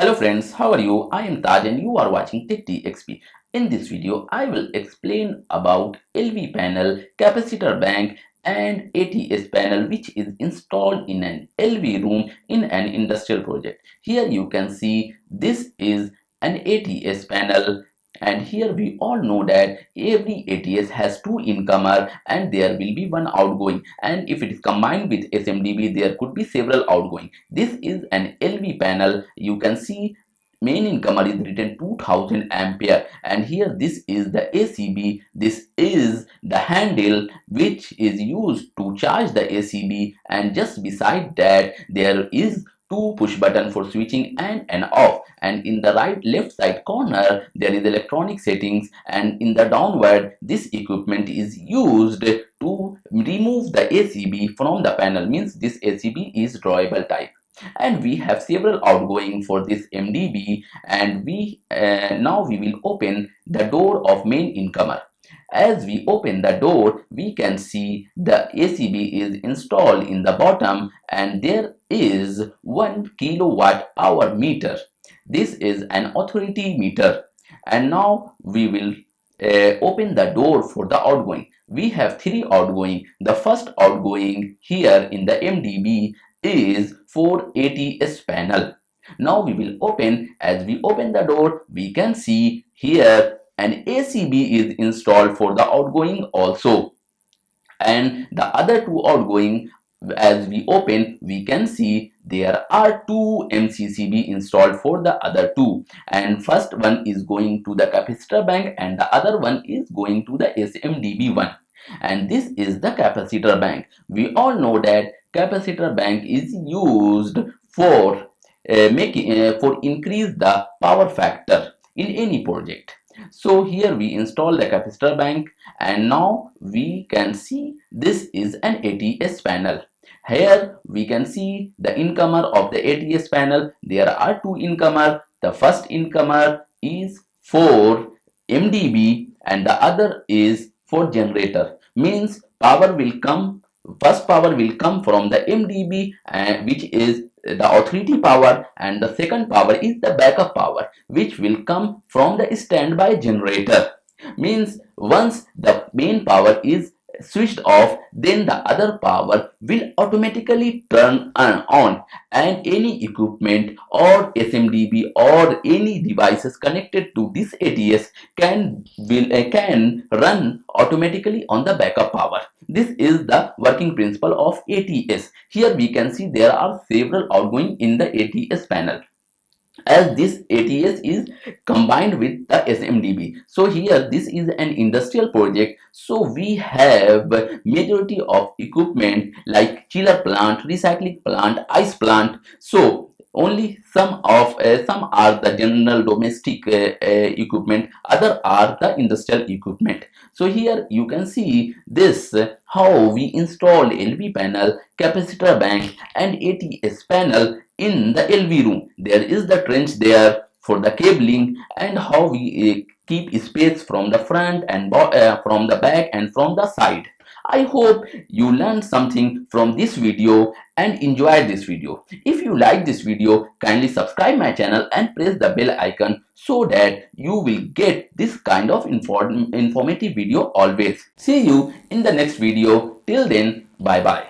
Hello friends, how are you? I am Taj and you are watching Techdxb. In this video, I will explain about LV panel, capacitor bank and ATS panel which is installed in an LV room in an industrial project. Here you can see this is an ATS panel, and here we all know that every ATS has two incomer and there will be one outgoing, and if it is combined with SMDB there could be several outgoing. This is an LV panel. You can see main incomer is written 2000 ampere, and here this is the ACB. This is the handle which is used to charge the ACB, and just beside that there is two push button for switching and off, and in the left side corner there is electronic settings, and in the downward this equipment is used to remove the ACB from the panel, means this ACB is drawable type. And we have several outgoing for this MDB, and now we will open the door of main incomer. As we open the door, we can see the ACB is installed in the bottom, and there is 1 kilowatt hour meter. This is an authority meter. And now we will open the door for the outgoing. We have three outgoing. The first outgoing here in the MDB is for ATS panel. Now we will open. As we open the door, we can see here an ACB is installed for the outgoing also, and the other two outgoing, as we open we can see there are two MCCB installed for the other two, and first one is going to the capacitor bank and the other one is going to the SMDB one. And this is the capacitor bank. We all know that capacitor bank is used for for increase the power factor in any project. So here we install the capacitor bank, and now we can see this is an ATS panel. Here we can see the incomer of the ATS panel. There are two incomer. The first incomer is for MDB and the other is for generator. Means power will come, first power will come from the MDB, which is the authority power, and the second power is the backup power which will come from the standby generator. Means once the main power is switched off, then the other power will automatically turn on, and any equipment or SMDB or any devices connected to this ATS can run automatically on the backup power. This is the working principle of ATS. Here we can see there are several outgoing in the ATS panel, as this ATS is combined with the SMDB. So here this is an industrial project, so we have majority of equipment like chiller plant, recycling plant, ice plant. So only some are the general domestic equipment, other are the industrial equipment. So here you can see this how we install LV panel, capacitor bank and ATS panel in the LV room. There is the trench there for the cabling, and how we keep space from the front and from the back and from the side. I hope you learned something from this video and enjoyed this video. If you like this video, kindly subscribe my channel and press the bell icon so that you will get this kind of informative video always. See you in the next video. Till then, bye bye.